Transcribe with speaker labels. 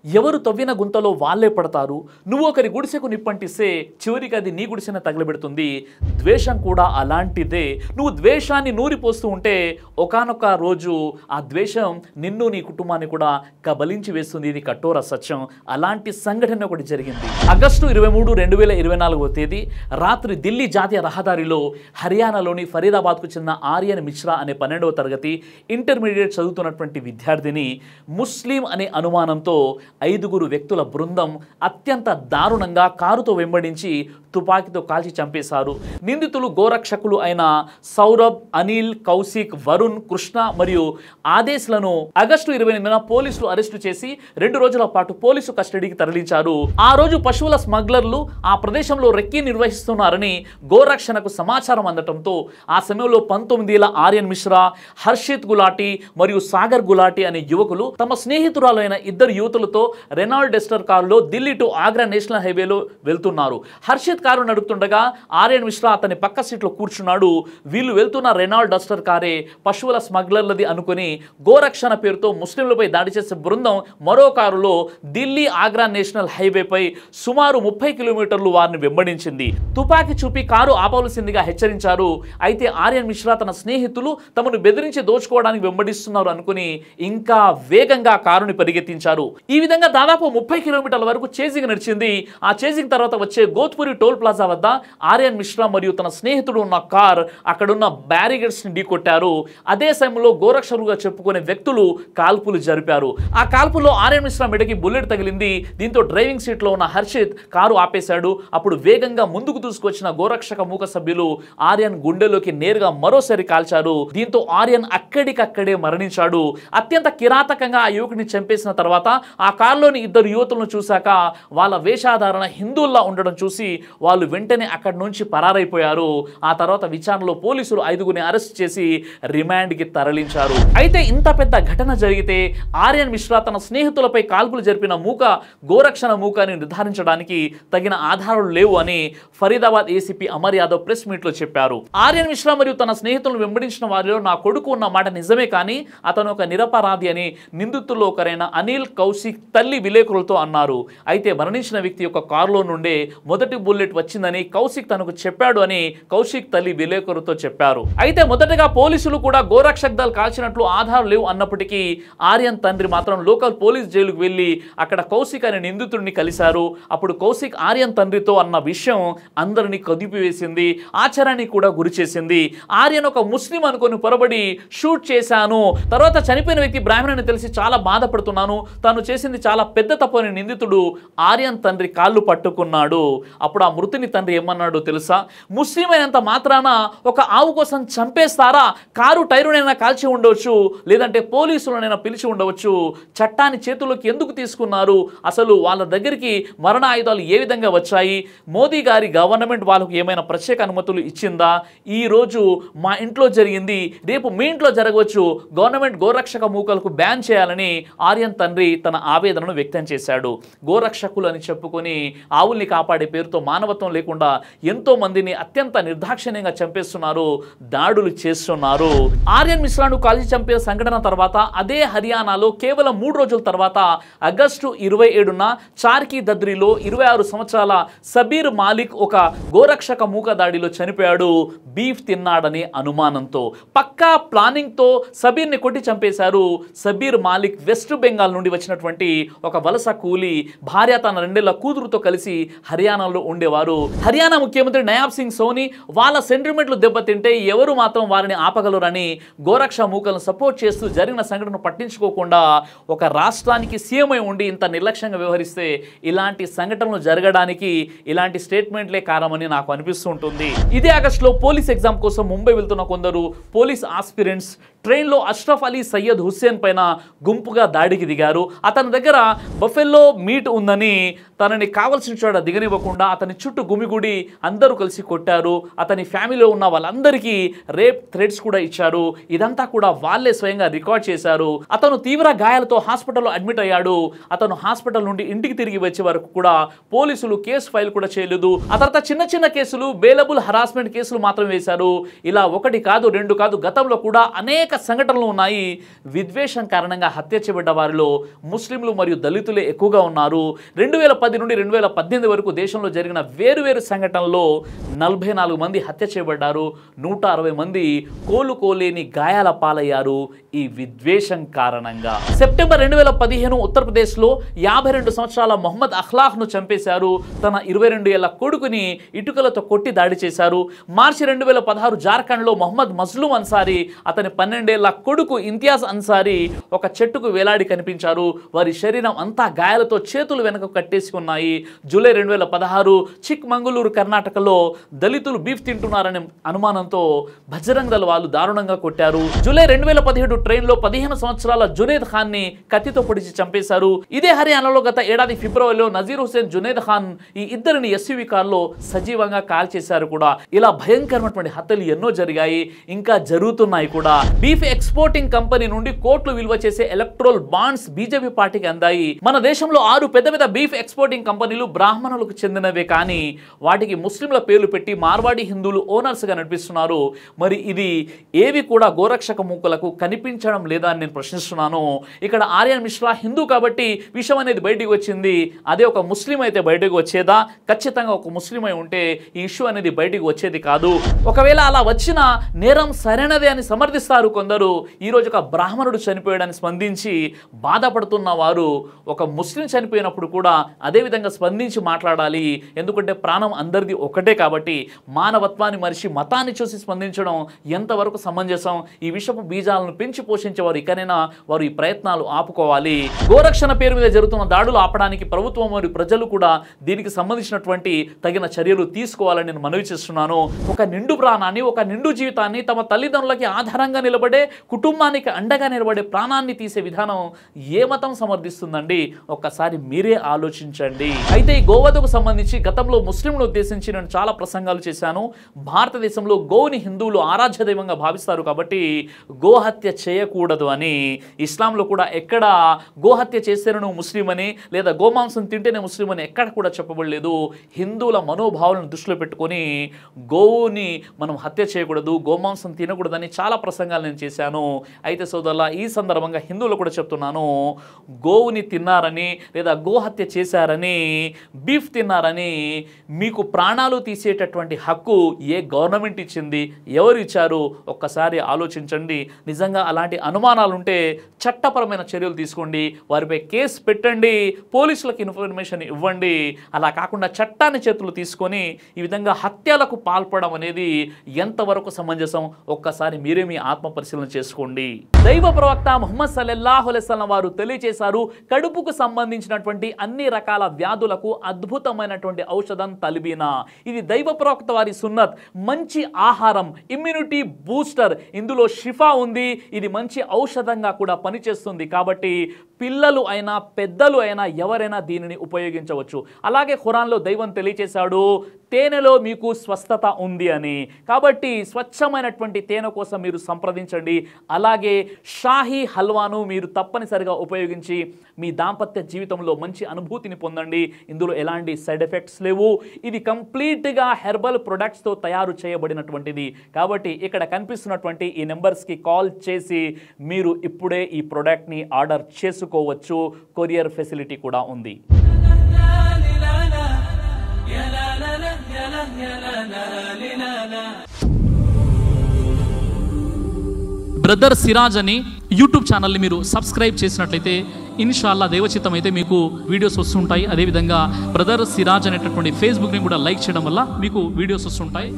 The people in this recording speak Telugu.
Speaker 1: ఎవరు తవ్విన గుంతలో వాళ్ళే పడతారు. నువ్వు ఒకరి గుడిసెకు నిప్పంటిస్తే చివరికి అది నీ గుడిసెన తగలబెడుతుంది. ద్వేషం కూడా అలాంటిదే. నువ్వు ద్వేషాన్ని నూరిపోస్తూ ఉంటే ఒకానొక రోజు ఆ ద్వేషం నిన్ను నీ కుటుంబాన్ని కూడా కబలించి వేస్తుంది. ఇది కఠోర సత్యం. అలాంటి సంఘటన ఒకటి జరిగింది. ఆగస్టు 23, 2024వ తేదీ రాత్రి ఢిల్లీ జాతీయ రహదారిలో హర్యానాలోని ఫరీదాబాద్కు చెందిన ఆర్యన్ మిశ్రా అనే 12వ తరగతి ఇంటర్మీడియట్ చదువుతున్నటువంటి విద్యార్థిని ముస్లిం అనే అనుమానంతో 5గురు వ్యక్తుల బృందం అత్యంత దారుణంగా కారుతో వెంబడించి తుపాకీతో కాల్చి చంపేశారు. నిందితులు గోరక్షకులు అయిన సౌరభ్, అనిల్, కౌశిక్, వరుణ్, కృష్ణ మరియు ఆదేశ్లను ఆగస్టు 28న పోలీసులు అరెస్టు చేసి 2 రోజుల పాటు పోలీసు కస్టడీకి తరలించారు. ఆ రోజు పశువుల స్మగ్లర్లు ఆ ప్రదేశంలో రెక్కీ నిర్వహిస్తున్నారని గోరక్షణకు సమాచారం అందటంతో ఆ సమయంలో 19 ఏళ్ల ఆర్యన్ మిశ్రా, హర్షిత్ గులాటి మరియు సాగర్ గులాటి అనే యువకులు తమ స్నేహితురాలైన 2 యువతులతో రెనాల్డ్ డస్టర్ కారులో ఢిల్లీ టు ఆగ్రా నేషనల్ హైవేలో వెళ్తున్నారు. హర్షిత్ కారు నడుపుతుండగా ఆర్యన్ మిశ్రా అతని పక్క సీట్లో కూర్చున్నాడు. వీళ్ళు వెళ్తున్న రెనాల్డ్ డస్టర్ కారే పశువుల స్మగ్లర్లది అనుకుని గోరక్షణ పేరుతో ముస్లింలపై దాడి చేసే బృందం మరో కారులో ఢిల్లీ ఆగ్రా నేషనల్ హైవేపై సుమారు 30 కిలోమీటర్లు వారిని వెంబడించింది. తుపాకీ చూపి కారు ఆపవలసిందిగా హెచ్చరించారు. అయితే ఆర్యన్ మిశ్రా తన స్నేహితులు తమను బెదిరించి దోచుకోవడానికి వెంబడిస్తున్నారు అనుకుని ఇంకా వేగంగా కారుని పరిగెత్తించారు. ఈ విధంగా దాదాపు 30 కిలోమీటర్ల వరకు చేజింగ్ నడిచింది. ఆ చేజింగ్ తర్వాత వచ్చే గోత్పురి టోల్ ప్లాజా వద్ద ఆర్యన్ మిశ్రా మరియు తన స్నేహితుడు ఉన్న కార్ అక్కడున్న బ్యారిగేడ్స్ ని ఢీకొట్టారు. అదే సమయంలో గోరక్షకులుగా చెప్పుకునే వ్యక్తులు కాల్పులు జరిపారు. ఆ కాల్పులో ఆర్యన్ మిశ్రా మెడకి బుల్లెట్ తగిలింది. దీంతో డ్రైవింగ్ సీట్ లో ఉన్న హర్షిత్ కారు ఆపేశాడు. అప్పుడు వేగంగా ముందుకు దూసుకొచ్చిన గోరక్షక మూక సభ్యులు ఆర్యన్ గుండెలోకి నేరుగా మరోసారి కాల్చారు. దీంతో ఆర్యన్ అక్కడికక్కడే మరణించాడు. అత్యంత కిరాతకంగా ఆ యువకుడిని చంపేసిన తర్వాత ఆ కారులోని 2 యువతులను చూశాక వాళ్ళ వేషాధారణ హిందువుల్లా ఉండడం చూసి వాళ్ళు వెంటనే అక్కడి నుంచి పరారైపోయారు. ఆ తర్వాత విచారణలో పోలీసులు 5గురిని అరెస్ట్ చేసి రిమాండ్కి తరలించారు. అయితే ఇంత పెద్ద ఘటన జరిగితే ఆర్యన్ మిశ్రా తన స్నేహితులపై కాల్పులు జరిపిన మూక గోరక్షణ మూక అని నిర్ధారించడానికి తగిన ఆధారాలు లేవు అని ఫరీదాబాద్ ఏసీపీ అమర్ యాదవ్ ప్రెస్ మీట్లో చెప్పారు. ఆర్యన్ మిశ్రా మరియు తన స్నేహితులను వెంబడించిన వారిలో నా కొడుకు ఉన్న మాట నిజమే, కానీ అతను ఒక నిరపరాధి అని నిందితుల్లో ఒకరైన అనిల్, కౌశిక్ తల్లి విలేకరులతో అన్నారు. అయితే మరణించిన వ్యక్తి యొక్క కారులో నుండే మొదటి బుల్లెట్ వచ్చిందని కౌశిక్ తనకు చెప్పాడు అని కౌశిక్ తల్లి విలేకరుతో చెప్పారు. అయితే మొదటగా పోలీసులు కూడా గోరక్షక్ దళ్ కాల్చినట్లు ఆధారాలు లేవు అన్నప్పటికీ ఆర్యన్ తండ్రి మాత్రం లోకల్ పోలీస్ జైలుకు వెళ్లి అక్కడ కౌశిక్ అనే నిందితుడిని కలిశారు. అప్పుడు కౌశిక్ ఆర్యన్ తండ్రితో అన్న విషయం అందరినీ కదిపివేసింది, ఆశ్చర్యానికి కూడా గురి చేసింది. ఆర్యన్ ఒక ముస్లిం అనుకుని పొరబడి షూట్ చేశాను, తర్వాత చనిపోయిన వ్యక్తి బ్రాహ్మణుని తెలిసి చాలా బాధపడుతున్నాను, తాను చేసింది చాలా పెద్ద తప్పు అని నిందితుడు ఆర్యన్ తండ్రి కాళ్ళు పట్టుకున్నాడు. అప్పుడు ఆ మృతుని తండ్రి ఏమన్నాడో తెలుసా? ముస్లిం అయినంత మాత్రాన ఒక ఆవు కోసం చంపేస్తారా? కారు టైరునైనా కాల్చి ఉండవచ్చు, లేదంటే పోలీసులనైనా పిలిచి ఉండవచ్చు. చట్టాన్ని చేతుల్లోకి ఎందుకు తీసుకున్నారు? అసలు వాళ్ళ దగ్గరికి మరణ ఆయుధాలు ఏ విధంగా వచ్చాయి? మోదీ గారి గవర్నమెంట్ వాళ్ళకు ఏమైనా ప్రత్యేక అనుమతులు ఇచ్చిందా? ఈ రోజు మా ఇంట్లో జరిగింది, రేపు మీ ఇంట్లో జరగవచ్చు. గవర్నమెంట్ గోరక్షక మూకలకు బ్యాన్ చేయాలని ఆర్యన్ తండ్రి తన ఆవేదనను వ్యక్తం చేశాడు. గోరక్షకులు అని చెప్పుకొని ఆవుల్ని కాపాడే పేరుతో మానవత్వం లేకుండా ఎంతో మందిని అత్యంత నిర్దాక్షిణ్యంగా చంపేస్తున్నారు, దాడులు చేస్తున్నారు. ఆర్యన్ మిశ్రాను కాల్చి చంపే సంఘటన తర్వాత అదే హర్యానాలో కేవలం 3 రోజుల తర్వాత ఆగస్టు 27న చార్కి దద్రిలో 26 సంవత్సరాల సబీర్ మాలిక్ ఒక గోరక్షక మూక దాడిలో చనిపోయాడు. బీఫ్ తిన్నాడనే అనుమానంతో పక్కా ప్లానింగ్ తో సబీర్ని కొట్టి చంపేశారు. సబీర్ మాలిక్ వెస్ట్ బెంగాల్ నుండి వచ్చినటువంటి ఒక వలస కూలి, భార్య తన 2 ఏళ్ల కూతురుతో కలిసి హర్యానాలో ఉండేవారు. హర్యానా ముఖ్యమంత్రి నయాబ్ సింగ్ సోని వాళ్ళ సెంటిమెంట్లు దెబ్బతింటే ఎవరు మాత్రం వారిని ఆపగలరని గోరక్ష మూకలను సపోర్ట్ చేస్తూ జరిగిన సంఘటనను పట్టించుకోకుండా ఒక రాష్ట్రానికి సీఎం అయి ఉండి ఇంత నిర్లక్ష్యంగా వ్యవహరిస్తే ఇలాంటి సంఘటనలు జరగడానికి ఇలాంటి స్టేట్మెంట్లే కారణమని నాకు అనిపిస్తూ ఉంటుంది. ఇదే ఆగస్టులో పోలీస్ ఎగ్జామ్ కోసం ముంబై వెళ్తున్న కొందరు పోలీస్ ఆస్పిరెంట్స్ ట్రైన్లో అష్రఫ్ అలీ సయ్యద్ హుస్సేన్ పైన గుంపుగా దాడికి దిగారు. అతని దగ్గర బఫెల్లో మీట్ ఉందని తనని కావలసిన చోట దిగనివ్వకుండా అతని చుట్టూ గుమిగుడి అందరూ కలిసి కొట్టారు. అతని ఫ్యామిలీలో ఉన్న వాళ్ళందరికీ రేప్ థ్రెట్స్ కూడా ఇచ్చారు. ఇదంతా కూడా వాళ్ళే స్వయంగా రికార్డ్ చేశారు. అతను తీవ్ర గాయాలతో హాస్పిటల్లో అడ్మిట్ అయ్యాడు. అతను హాస్పిటల్ నుండి ఇంటికి తిరిగి వచ్చే వరకు కూడా పోలీసులు కేసు ఫైల్ కూడా చేయలేదు. ఆ తర్వాత చిన్న చిన్న కేసులు, బెయిలబుల్ హరాస్మెంట్ కేసులు మాత్రం వేశారు. ఇలా 1 కాదు 2 కాదు, గతంలో కూడా అనేక అనేక సంఘటనలు ఉన్నాయి. విద్వేషం కారణంగా హత్య చేయబడ్డ వారిలో ముస్లింలు మరియు దళితులే ఎక్కువగా ఉన్నారు. 2010 నుండి 2018 వరకు దేశంలో జరిగిన వేరువేరు సంఘటనల్లో 44 మంది హత్య చేయబడ్డారు. 160 మంది కోలుకోలేని గాయాల పాలయ్యారు ఈ విద్వేషం కారణంగా. సెప్టెంబర్ 2015 ఉత్తరప్రదేశ్లో 52 సంవత్సరాల మొహమ్మద్ అఖ్లాఖ్ను చంపేశారు. తన 22 ఏళ్ల కొడుకుని ఇటుకలతో కొట్టి దాడి చేశారు. మార్చి 2016 జార్ఖండ్లో మొహమ్మద్ మజ్లూమ్ అన్సారీ, అతని 12 ఏళ్ల కొడుకు ఇంతియాజ్ అన్సారీ ఒక చెట్టుకు వేలాడి కనిపించారు. వారి శరీరం అంతా గాయాలతో చేతులు వెనక కట్టేసి ఉన్నాయి. జూలై 2016 చిక్ మంగళూరు కర్ణాటకలో దళితులు బీఫ్ తింటున్నారనే అనుమానంతో బజరంగ్ దళ్ వాళ్ళు దారుణంగా కొట్టారు. జూలై 2017 ట్రైన్లో 15 సంవత్సరాల జునేద్ ఖాన్ ని కత్తితో పొడిచి చంపేశారు. ఇదే హర్యానాలో గత ఏడాది ఫిబ్రవరిలో నజీర్ హుసేన్ జునేద్ ఖాన్ ఈ ఇద్దరిని ఎస్యూవీ కార్లో సజీవంగా కాల్చేశారు కూడా. ఇలా భయంకరమైనటువంటి హత్యలు ఎన్నో జరిగాయి, ఇంకా జరుగుతున్నాయి కూడా. బీఫ్ ఎక్స్పోర్టింగ్ కంపెనీ నుండి కోట్లు విలువ చేసే ఎలక్ట్రోల్ బాండ్స్ బీజేపీ పార్టీకి అందాయి. మన దేశంలో 6 పెద్ద పెద్ద బీఫ్ ఎక్స్పోర్టింగ్ కంపెనీలు బ్రాహ్మణులకు చెందినవే, కానీ వాటికి ముస్లింల పేర్లు పెట్టి మార్వాడి హిందువులు ఓనర్స్ గా నడిపిస్తున్నారు. మరి ఇది ఏవి కూడా గోరక్షక మూకలకు కనిపించడం లేదా అని నేను ప్రశ్నిస్తున్నాను. ఇక్కడ ఆర్యన్ మిశ్రా హిందూ కాబట్టి విషయం అనేది బయటికి వచ్చింది. అదే ఒక ముస్లిం అయితే బయటకు వచ్చేదా? ఖచ్చితంగా ఒక ముస్లిం అయి ఉంటే ఈ ఇష్యూ అనేది బయటికి వచ్చేది కాదు. ఒకవేళ అలా వచ్చిన నేరం సరైనదే అని సమర్థిస్తారు కొందరు. ఈరోజు ఒక బ్రాహ్మణుడు చనిపోయాడని స్పందించి బాధపడుతున్న వారు ఒక ముస్లిం చనిపోయినప్పుడు కూడా అదే విధంగా స్పందించి మాట్లాడాలి. ఎందుకంటే ప్రాణం అందరిది ఒకటే కాబట్టి. మానవత్వాన్ని మరిచి మతాన్ని చూసి స్పందించడం ఎంతవరకు సమంజసం? ఈ విషపు బీజాలను పెంచి పోషించేవారు ఇకనైనా వారు ఈ ప్రయత్నాలు ఆపుకోవాలి. గోరక్షణ పేరు మీద జరుగుతున్న దాడులు ఆపడానికి ప్రభుత్వం మరియు ప్రజలు కూడా దీనికి సంబంధించినటువంటి తగిన చర్యలు తీసుకోవాలని నేను మనవి చేస్తున్నాను. ఒక నిండు ప్రాణాన్ని, ఒక నిండు జీవితాన్ని, తమ తల్లిదండ్రులకి ఆధారంగా నిలబడే, కుటుంబానికి అండగా నిలబడే ప్రాణాన్ని తీసే విధానం ఏ మతం సమర్థిస్తుందండి? ఒక్కసారి మీరే ఆలోచించండి. అయితే ఈ గోవధకు సంబంధించి గతంలో ముస్లింలను ఉద్దేశించి నేను చాలా ప్రసంగాలు చేశాను. భారతదేశంలో గోవుని హిందువులు ఆరాధ్య దైవంగా భావిస్తారు కాబట్టి గోహత్య చేయకూడదు అని. ఇస్లాంలో కూడా ఎక్కడ గోహత్య చేస్తేనే నువ్వు ముస్లిం అని, లేదా గోమాంసం తింటేనే ముస్లిం అని ఎక్కడ కూడా చెప్పబడలేదు. హిందువుల మనోభావాలను దృష్టిలో పెట్టుకొని గోవుని మనం హత్య చేయకూడదు, గోమాంసం తినకూడదని చాలా ప్రసంగాలు నేను చేశాను. అయితే సోదరులా, ఈ సందర్భంగా హిందువులు కూడా చెప్తున్నాను, గోవుని తిన్నారని లేదా గోహత్య చేశారని, బీఫ్ తిన్నారని మీకు ప్రాణాలు తీసేటటువంటి హక్కు ఏ గవర్నమెంట్ ఇచ్చింది? ఎవరు ఇచ్చారు? ఒక్కసారి ఆలోచించండి. నిజంగా అలాంటి అనుమానాలు ఉంటే చట్టపరమైన చర్యలు తీసుకోండి, వారిపై కేసు పెట్టండి, పోలీసులకు ఇన్ఫర్మేషన్ ఇవ్వండి. అలా కాకుండా చట్టాన్ని చేతులు తీసుకొని ఈ విధంగా హత్యలకు పాల్పడడం అనేది ఎంతవరకు సమంజసం? ఒక్కసారి మీరే మీ ఆత్మ పరిశీలన చేసుకోండి. దైవ ప్రవక్త ముహమ్మద్ సల్లల్లాహు అలైహి వసల్లం వారు తెలియజేశారు, కడుపుకు సంబంధించినటువంటి అన్ని రకాల వ్యాధులకు అద్భుతమైనటువంటి ఔషధం తల్బీనా. ఇది దైవ ప్రవక్త వారి సున్నత్. మంచి ఆహారం, ఇమ్యూనిటీ బూస్టర్, ఇందులో షిఫా ఉంది. ఇది మంచి ఔషధంగా కూడా పనిచేస్తుంది. కాబట్టి పిల్లలు అయినా పెద్దలు అయినా ఎవరైనా దీనిని ఉపయోగించవచ్చు. అలాగే ఖురాన్లో దైవం తెలియజేశాడు, తేనెలో మీకు స్వస్థత ఉంది అని. కాబట్టి స్వచ్ఛమైనటువంటి తేనె కోసం మీరు సంప్రదించండి. అలాగే షాహీ హల్వాను మీరు తప్పనిసరిగా ఉపయోగించి మీ దాంపత్య జీవితంలో మంచి అనుభూతిని పొందండి. ఇందులో ఎలాంటి సైడ్ ఎఫెక్ట్స్ లేవు. ఇది కంప్లీట్గా హెర్బల్ ప్రొడక్ట్స్తో తయారు చేయబడినటువంటిది. కాబట్టి ఇక్కడ కనిపిస్తున్నటువంటి ఈ నెంబర్స్కి కాల్ చేసి మీరు ఇప్పుడే ఈ ప్రోడక్ట్ని ఆర్డర్ చేసుకోవచ్చు. కొరియర్ ఫెసిలిటీ కూడా ఉంది. బ్రదర్ సిరాజ్ అని యూట్యూబ్ ఛానల్ని మీరు సబ్స్క్రైబ్ చేసినట్లయితే ఇన్షాల్లా దేవచిత్తం అయితే మీకు వీడియోస్ వస్తుంటాయి. అదేవిధంగా బ్రదర్ సిరాజ్ అనేటటువంటి ఫేస్బుక్ని కూడా లైక్ చేయడం వల్ల మీకు వీడియోస్ వస్తుంటాయి.